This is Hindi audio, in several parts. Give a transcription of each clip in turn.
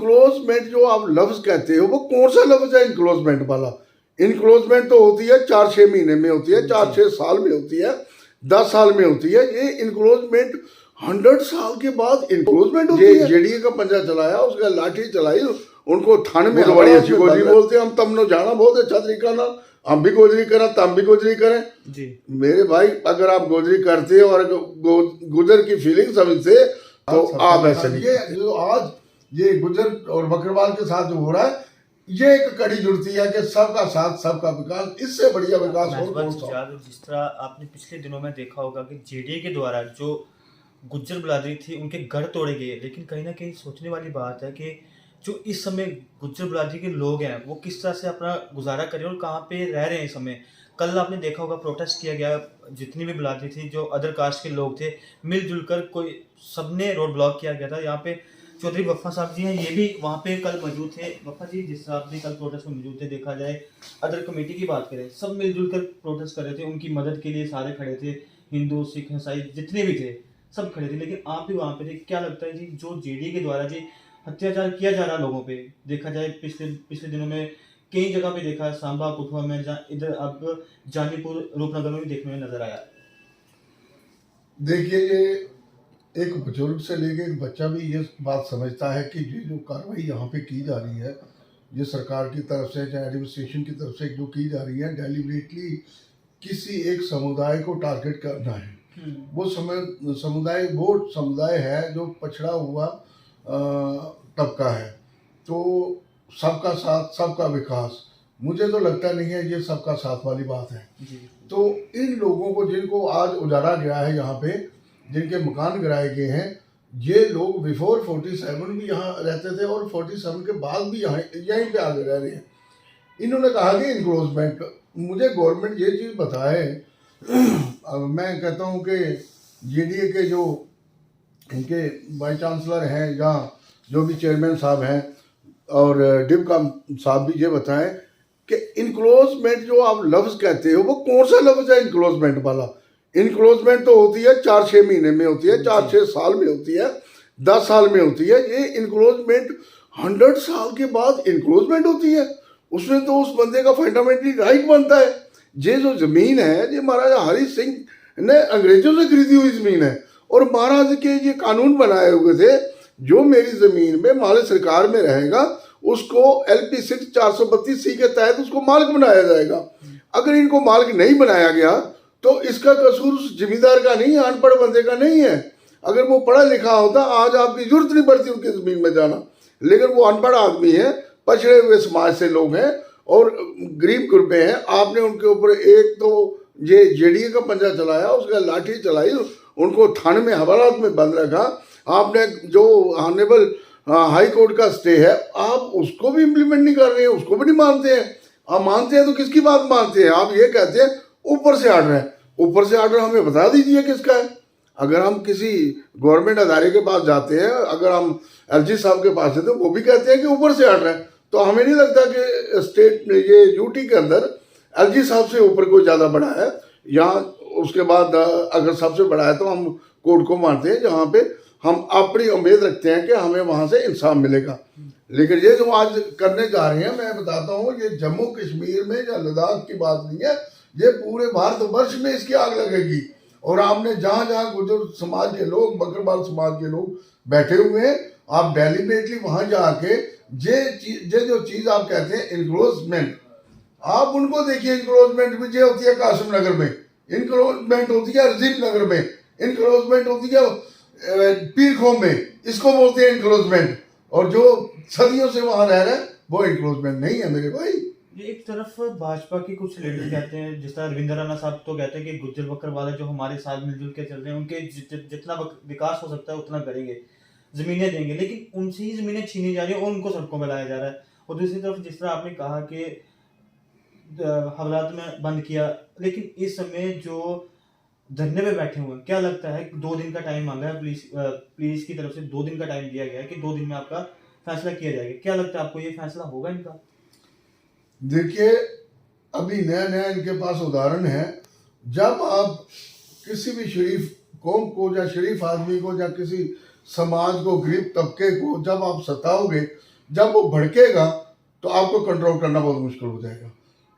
इनक्लोजमेंट जो आप लफ्ज कहते हो वो कौन सा लफ्ज है इनक्लोजमेंट वाला? इनक्लोजमेंट तो होती है 4-6 महीने में होती है, 4-6 साल में होती है, 10 साल में होती है। ये इनक्लोजमेंट 100 साल के बाद इनक्लोजमेंट होती है। जेडीए का पंजा चलाया, उसका लाठी चलाई, उनको थाने में बड़ी अच्छी गोजरी बोलते हैं। हम तमनो जाना बहुत अच्छा तरीका ना, हम भी गोजरी करें, तम भी गोजरी करें जी। मेरे भाई, अगर आप गोजरी करते हो और गुजर की फीलिंग समझते तो आप ऐसे नहीं। ये जो आज ये गुजर और बकरवाल के साथ जो हो रहा है, ये एक कड़ी जुड़ती है कि सबका साथ सबका विकास, इससे बढ़िया विकास हो। जिस तरह आपने पिछले दिनों में देखा होगा कि जेडीए के द्वारा जो गुज्जर बिरादरी थी उनके घर तोड़े गए, लेकिन कहीं ना कहीं सोचने वाली बात है कि जो इस समय गुज्जर बिरादरी के लोग हैं वो किस तरह से अपना गुजारा कर रहे हैं और कहाँ पे रह रहे हैं इस समय। कल आपने देखा होगा प्रोटेस्ट किया गया, जितनी भी बिरादरी थी, जो अदर कास्ट के लोग थे, मिलजुल कर कोई सबने रोड ब्लॉक किया गया था। यहाँ पे चौधरी वफ़ा साहब जी हैं, ये भी वहाँ पे कल मौजूद थे। वफ़ा जी, जिस तरह आपने कल प्रोटेस्ट में मौजूद थे, देखा जाए अदर कमेटी की बात करें, सब मिलजुल कर प्रोटेस्ट कर रहे थे, उनकी मदद के लिए सारे खड़े थे, हिंदू सिख ईसाई जितने भी थे सब खड़े थे। लेकिन आप भी वहाँ पे थे, क्या लगता है जी जो जेडीए के द्वारा जी अत्याचार किया जा रहा लोगों पे, देखा जाए पिछले दिनों में कई जगह पे देखा, सांबा कठुआ में, इधर अब जानीपुर रूपनगर में भी देखने में नजर आया। देखिए, ये एक बुजुर्ग से लेके एक बच्चा भी ये बात समझता है कि ये जो कार्रवाई यहाँ पे की जा रही है, ये सरकार की तरफ से चाहे एडमिनिस्ट्रेशन की तरफ से जो की जा रही है, डेलिबरेटली किसी एक समुदाय को टारगेट करना है। वो समुदाय है जो पछड़ा हुआ तबका है। तो सबका साथ सबका विकास, मुझे तो लगता नहीं है ये सबका साथ वाली बात है। तो इन लोगों को जिनको आज उजाड़ा गया है, यहाँ पे जिनके मकान गिराए गए हैं, ये लोग बिफोर 47 भी यहाँ रहते थे और 47 के बाद भी यहीं पे आगे रह रहे हैं। इन्होंने कहा कि इनक्लोजमेंट, मुझे गवर्नमेंट ये चीज़ बताए। मैं कहता हूँ कि जेडीए के जो इनके वाइस चांसलर हैं या जो भी चेयरमैन साहब हैं और डिप्का साहब भी ये बताएं कि इनक्लोजमेंट जो आप लफ्ज़ कहते हो वो कौन सा लफ्ज़ है इनक्लोजमेंट वाला? इनक्लोजमेंट तो होती है 4-6 महीने में होती है, 4-6 साल में होती है, 10 साल में होती है। ये इनक्लोजमेंट 100 साल के बाद इनक्लोजमेंट होती है। उसमें तो उस बंदे का फंडामेंटली राइट बनता है। ये जो ज़मीन है, ये महाराजा हरि सिंह ने अंग्रेजों से खरीदी हुई ज़मीन है और महाराज के ये कानून बनाए हुए थे, जो मेरी ज़मीन में मालिक सरकार में रहेगा उसको LP 6 432C के तहत उसको मालिक बनाया जाएगा। अगर इनको मालिक नहीं बनाया गया तो इसका कसूर उस जिम्मेदार का नहीं है, अनपढ़ बंदे का नहीं है। अगर वो पढ़ा लिखा होता आज आपकी जरूरत नहीं पड़ती उनकी ज़मीन में जाना, लेकिन वो अनपढ़ आदमी है, पछड़े हुए समाज से लोग हैं और गरीब गुरबे हैं। आपने उनके ऊपर एक तो ये जेडीए का पंजा चलाया, उसका लाठी चलाई, उनको थाने में हवालात में बंद रखा। आपने जो ऑनरेबल हाई कोर्ट का स्टे है, आप उसको भी इम्प्लीमेंट नहीं कर रहे हैं, उसको भी नहीं मानते हैं। आप मानते हैं तो किसकी बात मानते हैं? आप ये कहते हैं ऊपर से आर्डर है, ऊपर से आर्डर हमें बता दीजिए किसका है। अगर हम किसी गवर्नमेंट अदारे के पास जाते हैं, अगर हम LG साहब के पास जाते हैं, वो भी कहते हैं कि ऊपर से आर्डर है, तो हमें नहीं लगता कि स्टेट ये यूटी के अंदर LG साहब से ऊपर कोई ज़्यादा बड़ा है। यहाँ उसके बाद अगर सबसे बड़ा है तो हम कोर्ट को मानते हैं, जहाँ पे हम अपनी उम्मीद रखते हैं कि हमें वहाँ से इंसाफ मिलेगा। लेकिन ये जो आज करने जा रहे हैं, मैं बताता हूँ, ये जम्मू कश्मीर में या लद्दाख की बात नहीं है, ये पूरे भारतवर्ष में इसकी आग लगेगी। और आपने जहाँ जहाँ गुजर समाज के लोग, बकरवाल समाज के लोग बैठे हुए हैं, आप डेलिबरेटली वहाँ जाके ये जो चीज़ आप कहते हैं इनक्लोजमेंट, आप उनको देखिए। इनक्लोजमेंट भी ये होती है कासिम नगर में, इनक्लोजमेंट होती है रजीब नगर में, इनक्लोजमेंट होती है पीर खोम में, इसको बोलते हैं इनक्लोजमेंट। और जो सदियों से वहाँ रह रहे हैं वो इनक्लोजमेंट नहीं है मेरे भाई। ये एक तरफ भाजपा के कुछ लीडर कहते हैं, जिस तरह रविंद्र राणा साहब तो कहते हैं कि गुज्जर बकरवाल जो हमारे साथ मिलजुल के चल रहे हैं, उनके जितना विकास हो सकता है उतना करेंगे, जमीनें देंगे, लेकिन उनसे ही जमीनें छीनी जा रही है और उनको सड़कों में लाया जा रहा है। और दूसरी तरफ जिस तरह आपने कहा कि हवालात में बंद किया, लेकिन इस समय जो धरने पे बैठे हुए हैं, क्या लगता है 2 दिन का टाइम मांगा है पुलिस की तरफ से, 2 दिन का टाइम दिया गया है कि 2 दिन में आपका फैसला किया जाएगा, क्या लगता है आपको ये फैसला होगा इनका? देखिए, अभी नया नया इनके पास उदाहरण है। जब आप किसी भी शरीफ कौम को या शरीफ आदमी को या किसी समाज को, गरीब तबके को जब आप सताओगे जब वो भड़केगा तो आपको कंट्रोल करना बहुत मुश्किल हो जाएगा।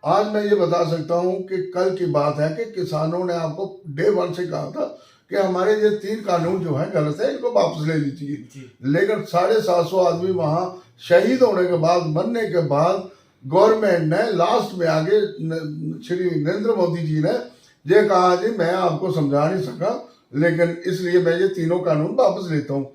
आज मैं ये बता सकता हूँ कि कल की बात है कि किसानों ने आपको डे वन से कहा था कि हमारे ये 3 कानून जो है गलत है, इनको वापस ले लीजिए। लेकिन 750 आदमी वहां शहीद होने के बाद, मरने के बाद, गवर्नमेंट ने लास्ट में आगे श्री नरेंद्र मोदी जी ने ये कहा जी मैं आपको समझा नहीं सका, लेकिन इसलिए मैं ये 3 कानून वापस लेता हूँ।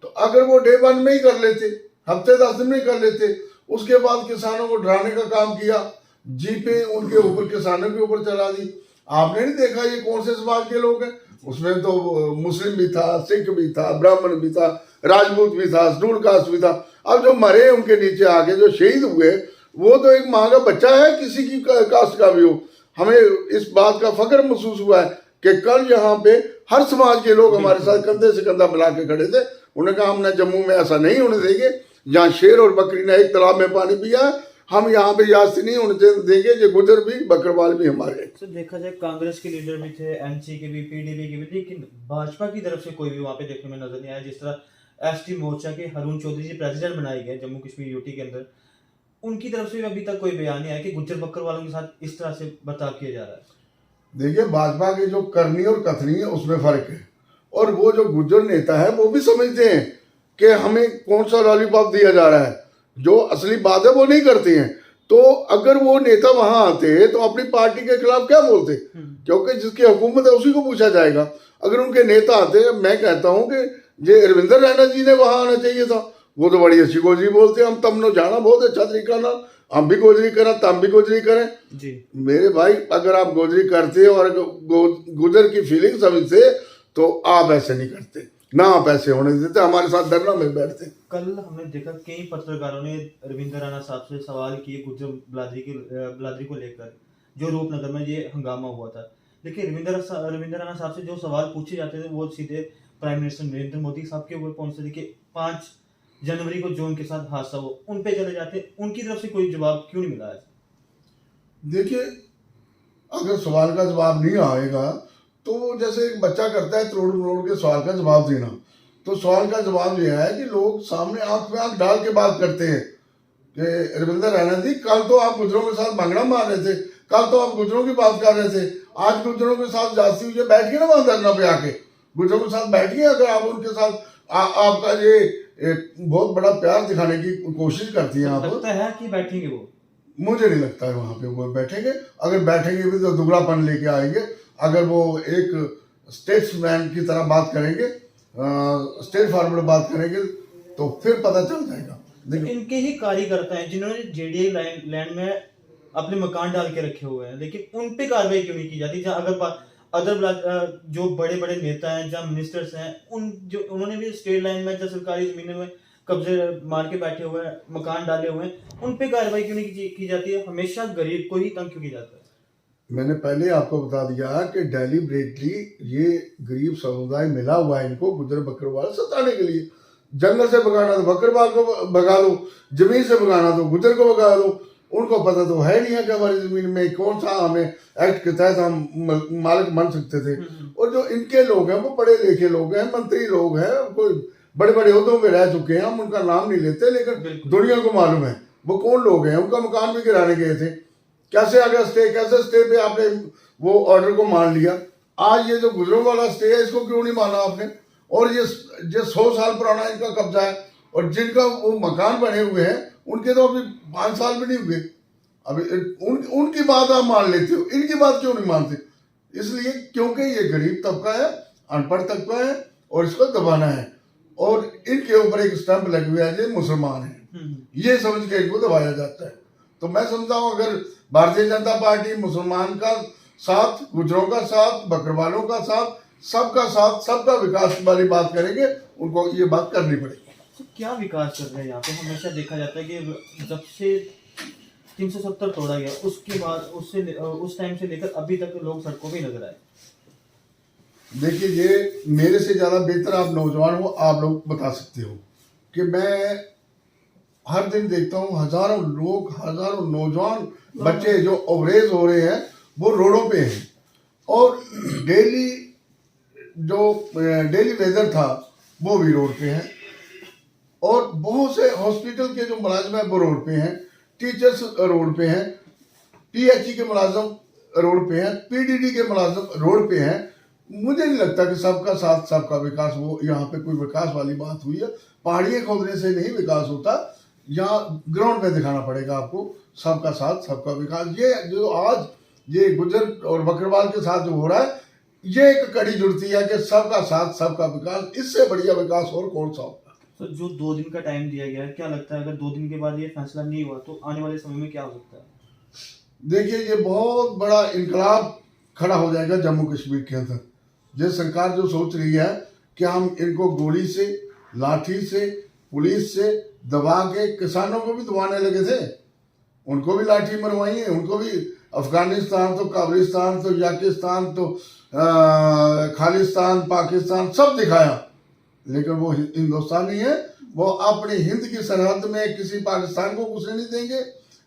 तो अगर वो डे वन में ही कर लेते, हफ्ते 10 दिन में कर लेते, उसके बाद किसानों को डराने का काम किया, जीपे उनके ऊपर, किसानों के ऊपर चला दी। आपने नहीं देखा ये कौन से समाज के लोग हैं? उसमें तो मुस्लिम भी था, सिख भी था, ब्राह्मण भी था, राजपूत भी था, शेड्यूल कास्ट भी था। अब जो मरे उनके नीचे आके जो शहीद हुए, वो तो एक माँ का बच्चा है, किसी की कास्ट का भी हो। हमें इस बात का फख्र महसूस हुआ है कि कल यहाँ पे हर समाज के लोग हमारे साथ कंधे से कंधा मिला के खड़े थे। उन्होंने कहा हमने जम्मू में ऐसा नहीं होने देंगे, जहाँ शेर और बकरी ने एक तालाब में पानी पिया, हम यहाँ पे यास्ती नहीं होने देंगे, जो गुजर भी बकरवाल भी हमारे। तो देखा जाए कांग्रेस के लीडर भी थे, एनसी के भी, पीडीपी के भी, लेकिन भाजपा की तरफ से कोई भी वहाँ पे देखने में नजर नहीं आया। जिस तरह एसटी मोर्चा के हरून चौधरी जी प्रेसिडेंट बनाए गए जम्मू कश्मीर यूटी के अंदर, उनकी तरफ से अभी तक कोई बयान नहीं आया कि गुज्जर बकरवालों के साथ इस तरह से बर्ताव किया जा रहा है। देखिए, भाजपा की जो करनी और कथनी है उसमें फर्क है, और वो जो गुज्जर नेता है वो भी समझते हैं कि हमें कौन सा लॉलीपॉप दिया जा रहा है। जो असली बात है वो नहीं करते हैं। तो अगर वो नेता वहां आते तो अपनी पार्टी के खिलाफ क्या बोलते, क्योंकि जिसकी हुकूमत है उसी को पूछा जाएगा। अगर उनके नेता आते, मैं कहता हूं कि ये रविंदर रैना जी ने वहां आना चाहिए था। वो तो बड़ी अच्छी गोजरी बोलते हैं, हम तब नो जाना बहुत अच्छा तरीका ना, हम भी गोजरी करें, तम भी गोजरी करें जी। मेरे भाई, अगर आप गोजरी करते और गुजर की फीलिंग समझते तो आप ऐसे नहीं करते, ना आप ऐसे होने देते, हमारे साथ धरना में बैठते। कल हमने देखा कई पत्रकारों ने रविंद्र राणा साहब से सवाल किए गुज्जर बिरादरी को लेकर, जो रूपनगर में ये हंगामा हुआ था। लेकिन रविंद्र राणा साहब से जो सवाल पूछे जाते थे वो सीधे प्राइम मिनिस्टर नरेंद्र मोदी साहब के ऊपर पहुंचते थे कि 5 जनवरी को जो उनके साथ हादसा हो उन पे चले जाते। उनकी तरफ से कोई जवाब क्यों नहीं मिला है? देखिए, अगर सवाल का जवाब नहीं आएगा तो जैसे एक बच्चा करता है तोड़ के सवाल का जवाब देना, तो सवाल का जवाब यह है कि लोग सामने आंख में आंख डाल के बात करते हैं कि रविंद्र रैना जी, कल तो आप गुजरों के साथ भांगड़ा मार रहे थे, कल तो आप गुजरों की बात कर रहे थे, आज गुजरों के साथ जाती हुई बैठ के ना वहां धरना पे आके गुजरों के साथ बैठ के, अगर आप उनके साथ आपका ये बहुत बड़ा प्यार दिखाने की कोशिश करती है, आपको लगता है कि बैठेंगे वो? मुझे नहीं लगता है वहां पे वो बैठेंगे। अगर बैठेंगे भी तो दुगलापन लेके आएंगे। अगर वो एक स्टेट्समैन की तरह बात करेंगे, स्टेट फॉरवर्ड बात करेंगे, तो फिर पता चल जाएगा। लेकिन इनके ही कार्यकर्ता हैं जिन्होंने जेडीए लैंड में अपने मकान डाल के रखे हुए हैं, लेकिन उन पे कार्रवाई क्यों नहीं की जाती? जहाँ अदर जो बड़े बड़े नेता हैं, जहाँ मिनिस्टर्स हैं, उन्होंने भी स्टेट लाइन में जहाँ सरकारी जमीनों में कब्जे मार के बैठे हुए हैं, मकान डाले हुए हैं, उन पे कार्रवाई क्यों नहीं की जाती है? हमेशा गरीब को ही तंग क्यों किया जाता है? मैंने पहले आपको बता दिया कि डेलिब्रेटली ये गरीब समुदाय मिला हुआ है इनको गुजर बकरवाल सताने के लिए। जंगल से भगाना तो बकरवाल को भगा दो, जमीन से भगाना तो गुजर को भगा दो। उनको पता तो है नहीं है कि हमारी जमीन में कौन सा हमें एक्ट के तहत हम मालिक बन सकते थे। और जो इनके लोग हैं वो पढ़े लिखे लोग हैं, मंत्री लोग हैं, कोई बड़े बड़े ओहदों में रह चुके हैं, हम उनका नाम नहीं लेते, लेकिन दुनिया को मालूम है वो कौन लोग हैं। उनका मकान भी गिराने गए थे, कैसे आ गया स्टे, कैसे स्टे पे आपने वो ऑर्डर को मान लिया। आज ये जो गुजरों वाला स्टे है इसको क्यों नहीं माना आपने? और ये 100 साल पुराना इनका कब्जा है, और जिनका वो मकान बने हुए हैं उनके तो अभी 5 साल भी नहीं हुए। अभी उनकी बात आप मान लेते हो, इनकी बात क्यों नहीं मानते? इसलिए क्योंकि ये गरीब तबका है, अनपढ़ तबका है, और इसको दबाना है, और इनके ऊपर एक स्टैंप लगे हुए है, ये मुसलमान है, ये समझ के इनको दबाया जाता है। तो मैं समझता हूँ अगर भारतीय जनता पार्टी मुसलमान का साथ, गुजरों का साथ, बकरवालों का साथ, सबका विकास वाली बात करेंगे, उनको ये बात करनी पड़ेगी। तो क्या विकास कर रहे हैं यहाँ पे? हमेशा देखा जाता है कि जब से 370 तोड़ा गया उसके बाद उस टाइम से लेकर अभी तक लोग सड़कों पे नजर आए। देखिए, ये मेरे से ज्यादा बेहतर आप नौजवान हो, आप लोग बता सकते हो कि मैं हर दिन देखता हूँ हजारों लोग, हजारों नौजवान बच्चे जो ओवरेज हो रहे हैं वो रोडों पे हैं, और डेली वेदर था वो भी रोड पे है। और बहुत से हॉस्पिटल के जो मुलाजिम हैं वो रोड पे हैं, टीचर्स रोड पे हैं, पीएचई के मुलाजिम रोड पे हैं, पीडीडी के मुलाजिम रोड पे हैं। मुझे नहीं लगता कि सबका साथ सबका विकास, वो यहाँ पे कोई विकास वाली बात हुई है। पहाड़ियाँ खोदने से नहीं विकास होता, यहाँ ग्राउंड पे दिखाना पड़ेगा आपको सबका साथ सबका विकास। ये जो आज ये गुज्जर और बकरवाल के साथ जो हो रहा है, ये एक कड़ी जुड़ती है कि सबका साथ सबका विकास, इससे बढ़िया विकास और कौन सा होगा। तो जो 2 दिन का टाइम दिया गया है, क्या लगता है अगर 2 दिन के बाद ये फैसला नहीं हुआ तो आने वाले समय में क्या हो सकता है? देखिए, ये बहुत बड़ा इनकलाब खड़ा हो जाएगा जम्मू कश्मीर के अंदर। ये सरकार जो सोच रही है कि हम इनको गोली से, लाठी से, पुलिस से दबा के, किसानों को भी दबाने लगे थे, उनको भी लाठी मरवाई है, उनको भी अफगानिस्तान तो काबरिस्तान तो याकिस्तान तो खालिस्तान पाकिस्तान सब दिखाया, लेकिन वो हिंदुस्तानी है। वो अपनी हिंद की सरहद में किसी पाकिस्तान को घुसने नहीं देंगे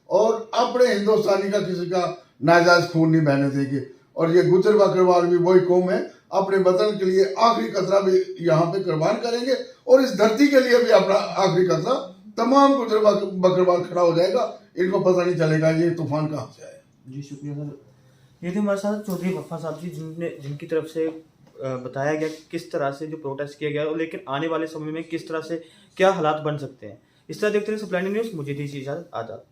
और अपने हिंदुस्तानी का किसी का नाजायज खून नहीं बहने देंगे। और ये गुज्जर बकरवाल भी वही कौम है, अपने वतन के लिए आखिरी कतरा भी यहाँ पे कुर्बान करेंगे और इस धरती के लिए भी अपना आखिरी कतरा, तमाम गुज्जर बकरवाल खड़ा हो जाएगा। इनको पता नहीं चलेगा ये तूफान कहाँ से आया। जी शुक्रिया सर। ये थे हमारे साथ चौधरी वफा साहब जी, जिनकी तरफ से बताया गया कि किस तरह से जो प्रोटेस्ट किया गया और लेकिन आने वाले समय में किस तरह से क्या हालात बन सकते हैं। इस तरह देखते रहे सप्लाइंग न्यूज़। मुझे दी इजाज़त, आदाब।